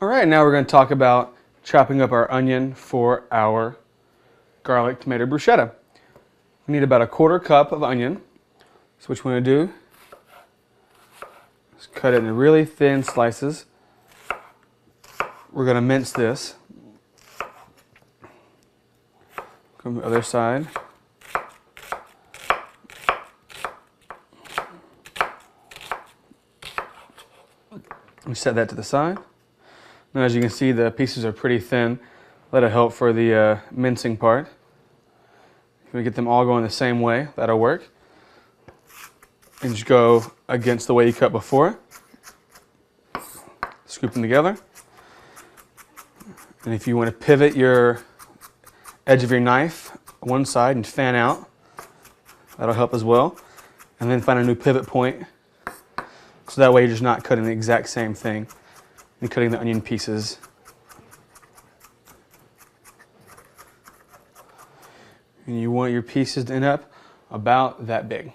All right, now we're going to talk about chopping up our onion for our garlic tomato bruschetta. We need about a 1/4 cup of onion. So what you want to do is cut it in really thin slices. We're going to mince this. Come to the other side. We set that to the side. Now, as you can see, the pieces are pretty thin. That'll help for the mincing part. If we get them all going the same way, that'll work. And just go against the way you cut before. Scoop them together. And if you want to pivot your edge of your knife one side and fan out, that'll help as well. And then find a new pivot point. So that way you're just not cutting the exact same thing and cutting the onion pieces. And you want your pieces to end up about that big.